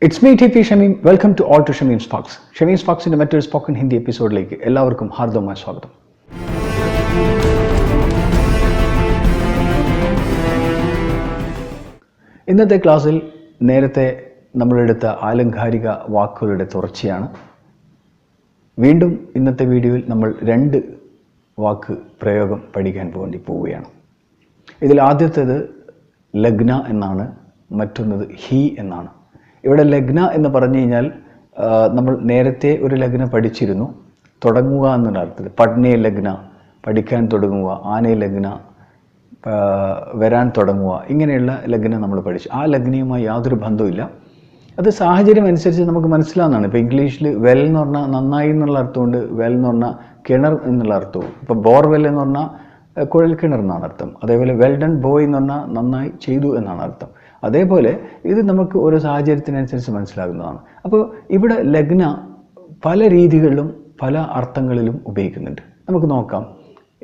It's me TP Shamim. Welcome to all to Shamim Sparks. Shamim Sparks in the മറ്റൊരു spoken Hindi എപ്പിസോഡിലേക്ക് എല്ലാവർക്കും ഹാർദവമായ സ്വാഗതം. ഇന്നത്തെ ക്ലാസ്സിൽ നേരത്തെ നമ്മളെടുത്ത ആലങ്കാരിക വാക്കുകളുടെ തുടർച്ചയാണ്. വീണ്ടും ഇന്നത്തെ വീഡിയോയിൽ നമ്മൾ രണ്ട് വാക്ക് പ്രയോഗം പഠിക്കാൻ പോവുകയാണ്. ഇതിൽ ആദ്യത്തേത് ലഗ്ന എന്നാണ്, മറ്റൊന്നത് ഹി എന്നാണ്. ഇവിടെ ലഗ്ന എന്ന് പറഞ്ഞു കഴിഞ്ഞാൽ നമ്മൾ നേരത്തെ ഒരു ലഗ്ന പഠിച്ചിരുന്നു, തുടങ്ങുക എന്നുള്ള അർത്ഥത്തിൽ. പഠനേ ലഗ്ന, പഠിക്കാൻ തുടങ്ങുക, ആനേ ലഗ്ന, വരാൻ തുടങ്ങുക, ഇങ്ങനെയുള്ള ലഗ്ന നമ്മൾ പഠിച്ചു. ആ ലഗ്നയുമായി യാതൊരു ബന്ധവുമില്ല. അത് സാഹചര്യം അനുസരിച്ച് നമുക്ക് മനസ്സിലാവുന്നതാണ്. ഇപ്പോൾ ഇംഗ്ലീഷിൽ വെൽ എന്ന് പറഞ്ഞാൽ നന്നായി എന്നുള്ള അർത്ഥമുണ്ട്, വെൽ എന്ന് പറഞ്ഞാൽ കിണർ എന്നുള്ള അർത്ഥവും. ഇപ്പോൾ ബോർവെൽ എന്ന് പറഞ്ഞാൽ കുഴൽ കിണർ എന്നാണ് അർത്ഥം. അതേപോലെ വെൽ ഡൺ ബോയ് എന്ന് പറഞ്ഞാൽ നന്നായി ചെയ്തു എന്നാണ് അർത്ഥം. അതേപോലെ ഇത് നമുക്ക് ഓരോ സാഹചര്യത്തിനനുസരിച്ച് മനസ്സിലാകുന്നതാണ്. അപ്പോൾ ഇവിടെ ലഗ്ന പല രീതികളിലും പല അർത്ഥങ്ങളിലും ഉപയോഗിക്കുന്നുണ്ട്. നമുക്ക് നോക്കാം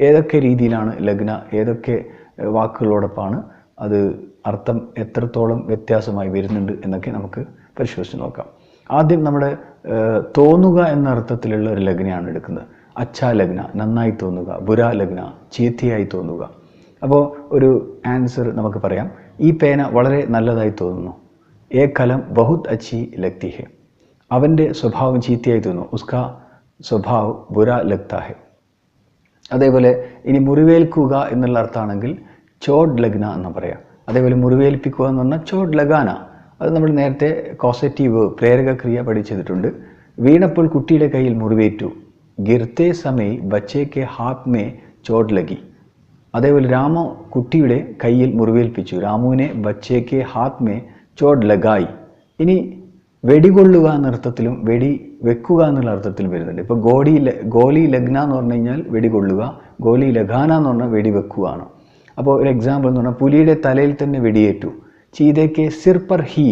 ഏതൊക്കെ രീതിയിലാണ് ലഗ്ന, ഏതൊക്കെ വാക്കുകളോടൊപ്പമാണ് അത് അർത്ഥം എത്രത്തോളം വ്യത്യാസമായി വരുന്നുണ്ട് എന്നൊക്കെ നമുക്ക് പരിശോധിച്ച് നോക്കാം. ആദ്യം നമ്മുടെ തോന്നുക എന്ന അർത്ഥത്തിലുള്ള ഒരു ലഗ്നയാണ് എടുക്കുന്നത്. അച്ഛാ ലഗ്ന, നന്നായി തോന്നുക. ബുരാ ലഗ്ന, ചീത്തയായി തോന്നുക. അപ്പോൾ ഒരു ആൻസർ നമുക്ക് പറയാം. ഈ പേന വളരെ നല്ലതായി തോന്നുന്നു. ഏ കലം ബഹുത് അച്ചി ലഗ്തി ഹെ. അവൻ്റെ സ്വഭാവം ചീത്തയായി തോന്നുന്നു. ഉസ്കാ സ്വഭാവ് ബുരാ ലഗ്താ ഹെ. അതേപോലെ ഇനി മുറിവേൽക്കുക എന്നുള്ള അർത്ഥമാണെങ്കിൽ ചോഡ് ലഗ്ന എന്ന് പറയാം. അതേപോലെ മുറിവേൽപ്പിക്കുക എന്ന് പറഞ്ഞാൽ ചോഡ് ലഗാന. അത് നമ്മൾ നേരത്തെ കോസറ്റീവ് പ്രേരക ക്രിയ പഠിച്ചിട്ടുണ്ട്. വീണപ്പോൾ കുട്ടിയുടെ കയ്യിൽ മുറിവേറ്റു. ഗിർത്തെ സമയ ബച്ചേക്ക് ഹാത്ത് മേ ചോഡ് ലഗി. അതേപോലെ രാമ കുട്ടിയുടെ കയ്യിൽ മുറിവേൽപ്പിച്ചു. രാമുവിനെ ബച്ചേക്ക് ഹാത്ത് മേ ചോഡ് ലഗായി. ഇനി വെടികൊള്ളുക എന്നർത്ഥത്തിലും വെടി വെക്കുക എന്നുള്ള അർത്ഥത്തിലും വരുന്നുണ്ട്. ഇപ്പോൾ ഗോലി ലഗ്ന എന്ന് പറഞ്ഞു കഴിഞ്ഞാൽ വെടികൊള്ളുക, ഗോലി ലഗാന എന്ന് പറഞ്ഞാൽ വെടിവെക്കുകയാണ്. അപ്പോൾ ഒരു എക്സാമ്പിൾ എന്ന് പറഞ്ഞാൽ പുലിയുടെ തലയിൽ തന്നെ വെടിയേറ്റു. ചീതയ്ക്ക് സിർ പർ ഹി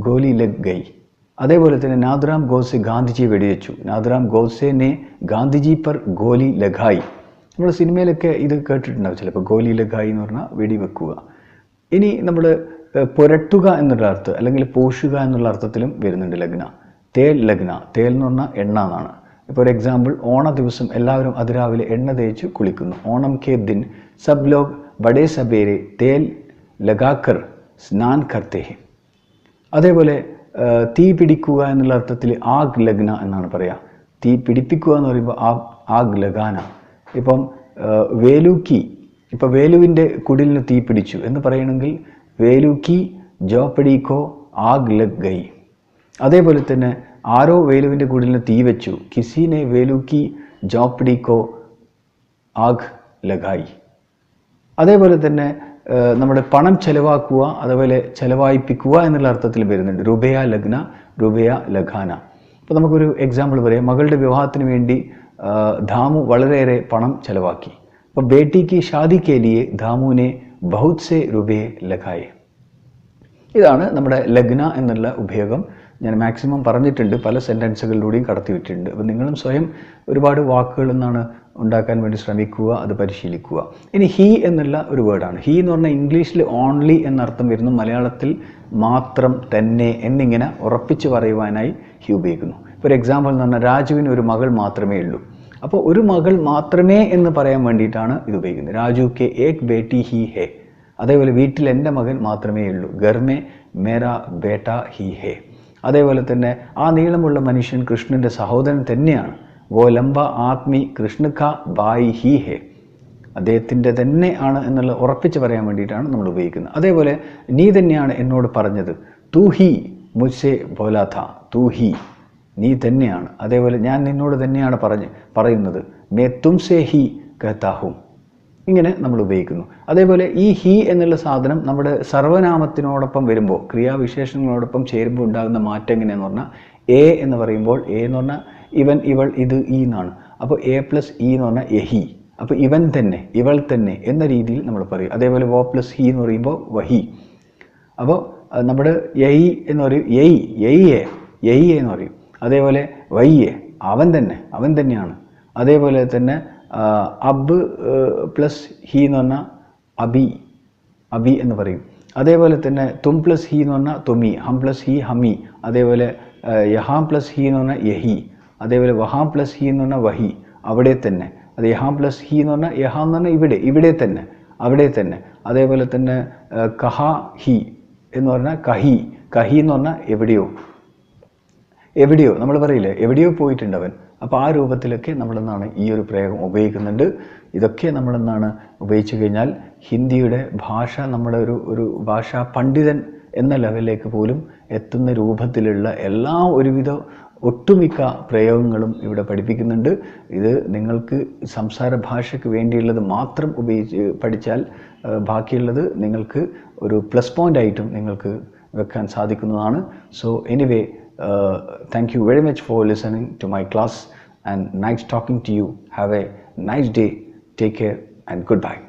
ഗോലി ലഗ് ഗൈ. അതേപോലെ തന്നെ നാഥുറാം ഗോഡ്സെ ഗാന്ധിജിയെ വെടിവെച്ചു. നാഥുറാം ഗോഡ്സെനെ ഗാന്ധിജി പർ ഗോലി ലഗായി. നമ്മൾ സിനിമയിലൊക്കെ ഇത് കേട്ടിട്ടുണ്ടാവും ചിലപ്പോൾ, ഗോലി ലഗായി എന്ന് പറഞ്ഞാൽ വെടിവെക്കുക. ഇനി നമ്മൾ പുരട്ടുക എന്നുള്ള അർത്ഥം അല്ലെങ്കിൽ പോഷുക എന്നുള്ള അർത്ഥത്തിലും വരുന്നുണ്ട് ലഗ്ന. തേൽ ലഗ്ന, തേൽ എന്ന് പറഞ്ഞാൽ എണ്ണ എന്നാണ്. ഇപ്പോൾ ഒരു എക്സാമ്പിൾ, ഓണ ദിവസം എല്ലാവരും അതിരാവിലെ എണ്ണ തേച്ച് കുളിക്കുന്നു. ഓണം കെ ദിൻ സബ് ലോഗ് ബഡേ സബേരെ തേൽ ലഗാക്കർ സ്നാൻ കർത്തേ ഹെ. അതേപോലെ തീ പിടിക്കുക എന്നുള്ള അർത്ഥത്തിൽ ആഗ് ലഗ്ന എന്നാണ് പറയുക. തീ പിടിപ്പിക്കുക എന്ന് പറയുമ്പോൾ ആഗ് ലഗാന. ഇപ്പം വേലുക്കി, ഇപ്പം വേലുവിൻ്റെ കുടിലിന് തീ പിടിച്ചു എന്ന് പറയണമെങ്കിൽ വേലുക്കി ജോപ്പടിക്കോ ആഗ് ലഗ് ഗൈ. അതേപോലെ തന്നെ ആരോ വേലുവിൻ്റെ കുടിലിന് തീ വെച്ചു. കിസിനെ വേലുക്കി ജോപ്പടിക്കോ ആഗ് ലഗായി. അതേപോലെ തന്നെ നമ്മുടെ പണം ചെലവാക്കുക, അതുപോലെ ചെലവായിപ്പിക്കുക എന്നുള്ള അർത്ഥത്തിൽ വരുന്നുണ്ട്. റുബയ ലഗ്ന, റുബയ ലഖാന. അപ്പോൾ നമുക്കൊരു എക്സാമ്പിൾ പറയാം. മകളുടെ വിവാഹത്തിന് വേണ്ടി ധാമു വളരെയേറെ പണം ചെലവാക്കി. അപ്പോൾ ബേട്ടിക്ക് ഷാദി കെ ലിയെ ധാമുവിനെ ബഹുത് സെ റുബയെ ലഖായെ. ഇതാണ് നമ്മുടെ ലഗ്ന എന്നുള്ള ഉപയോഗം. ഞാൻ മാക്സിമം പറഞ്ഞിട്ടുണ്ട്, പല സെൻറ്റൻസുകളിലൂടെയും കടത്തിവിട്ടിട്ടുണ്ട്. അപ്പോൾ നിങ്ങളും സ്വയം ഒരുപാട് വാക്കുകൾ എന്നാണ് ഉണ്ടാക്കാൻ വേണ്ടി ശ്രമിക്കുക, അത് പരിശീലിക്കുക. ഇനി ഹി എന്നുള്ള ഒരു വേർഡാണ്. ഹി എന്ന് പറഞ്ഞാൽ ഇംഗ്ലീഷിൽ ഓൺലി എന്നർത്ഥം വരുന്നു, മലയാളത്തിൽ മാത്രം, തന്നെ എന്നിങ്ങനെ ഉറപ്പിച്ച് പറയുവാനായി ഹി ഉപയോഗിക്കുന്നു. ഇപ്പോൾ ഒരു എക്സാമ്പിൾ എന്ന് പറഞ്ഞാൽ രാജുവിന് ഒരു മകൾ മാത്രമേ ഉള്ളൂ. അപ്പോൾ ഒരു മകൾ മാത്രമേ എന്ന് പറയാൻ വേണ്ടിയിട്ടാണ് ഇത് ഉപയോഗിക്കുന്നത്. രാജു കെ ഏക് ബേട്ടി ഹി ഹേ. അതേപോലെ വീട്ടിൽ എൻ്റെ മകൻ മാത്രമേ ഉള്ളൂ. ഗർമേ മേരാ ബേട്ട ഹി ഹേ. അതേപോലെ തന്നെ ആ നീളമുള്ള മനുഷ്യൻ കൃഷ്ണൻ്റെ സഹോദരൻ തന്നെയാണ്. വോ ലംബ ആത്മി കൃഷ്ണ ക ബായി ഹി ഹേ. അദ്ദേഹത്തിൻ്റെ തന്നെ ആണ് എന്നുള്ള ഉറപ്പിച്ച് പറയാൻ വേണ്ടിയിട്ടാണ് നമ്മൾ ഉപയോഗിക്കുന്നത്. അതേപോലെ നീ തന്നെയാണ് എന്നോട് പറഞ്ഞത്. തൂ ഹി മുസ്സെ ബോലാ ഥാ. തൂ ഹി, നീ തന്നെയാണ്. അതേപോലെ ഞാൻ നിന്നോട് തന്നെയാണ് പറയുന്നത്. May തുംസെ he കഹ്താ ഹൂം. ഇങ്ങനെ നമ്മൾ ഉപയോഗിക്കുന്നു. അതേപോലെ ഈ ഹി എന്നുള്ള സാധനം നമ്മുടെ സർവനാമത്തിനോടൊപ്പം വരുമ്പോൾ, ക്രിയാവിശേഷങ്ങളോടൊപ്പം ചേരുമ്പോൾ ഉണ്ടാകുന്ന മാറ്റം എങ്ങനെയാണെന്ന് പറഞ്ഞാൽ, എ എന്ന് പറയുമ്പോൾ എ എന്ന് പറഞ്ഞാൽ ഇവൻ, ഇവൾ, ഇത്, ഈ എന്നാണ്. അപ്പോൾ എ പ്ലസ് ഇ എന്ന് പറഞ്ഞാൽ എഹി. അപ്പോൾ ഇവൻ തന്നെ, ഇവൾ തന്നെ എന്ന രീതിയിൽ നമ്മൾ പറയും. അതേപോലെ വോ പ്ലസ് ഹി എന്ന് പറയുമ്പോൾ വഹി. അപ്പോൾ നമ്മുടെ യഹി എന്ന് പറയും, യഹി എന്ന് പറയും. അതേപോലെ വയ്യെ, അവൻ തന്നെ, അവൻ തന്നെയാണ്. അതേപോലെ തന്നെ അബ് പ്ലസ് ഹി എന്ന് പറഞ്ഞാൽ അബി എന്ന് പറയും. അതേപോലെ തന്നെ തും പ്ലസ് ഹി എന്ന് പറഞ്ഞാൽ തുമി, ഹം പ്ലസ് ഹി ഹമി, അതേപോലെ യഹാം പ്ലസ് ഹി എന്ന് പറഞ്ഞാൽ യഹി, അതേപോലെ വഹാം പ്ലസ് ഹി എന്ന് പറഞ്ഞാൽ വഹി, അവിടെ തന്നെ. അത് യഹാം പ്ലസ് ഹി എന്ന് പറഞ്ഞാൽ യഹാം എന്ന് പറഞ്ഞാൽ ഇവിടെ, ഇവിടെ തന്നെ, അവിടെ തന്നെ. അതേപോലെ തന്നെ കഹാ ഹി എന്ന് പറഞ്ഞാൽ കഹി, കഹി എന്ന് പറഞ്ഞാൽ എവിടെയോ, എവിടെയോ നമ്മൾ പറയില്ലേ എവിടെയോ പോയിട്ടുണ്ട് അവൻ. അപ്പോൾ ആ രൂപത്തിലൊക്കെ നമ്മളെന്താണ് ഈ ഒരു പ്രയോഗം ഉപയോഗിക്കുന്നുണ്ട്. ഇതൊക്കെ നമ്മളെന്താണ് ഉപയോഗിച്ചു കഴിഞ്ഞാൽ ഹിന്ദിയുടെ ഭാഷ നമ്മുടെ ഒരു ഭാഷാ പണ്ഡിതൻ എന്ന ലെവലിലേക്ക് പോലും എത്തുന്ന രൂപത്തിലുള്ള എല്ലാ ഒരുവിധ ഒട്ടുമിക്ക പ്രയോഗങ്ങളും ഇവിടെ പഠിപ്പിക്കുന്നുണ്ട്. ഇത് നിങ്ങൾക്ക് സംസാര ഭാഷയ്ക്ക് വേണ്ടിയുള്ളത് മാത്രം പഠിച്ചാൽ ബാക്കിയുള്ളത് നിങ്ങൾക്ക് ഒരു പ്ലസ് പോയിൻ്റ് ആയിട്ടും നിങ്ങൾക്ക് വെക്കാൻ സാധിക്കുന്നതാണ്. So anyway, thank you very much for listening to my class and nice talking to you. Have a nice day. Take care and goodbye.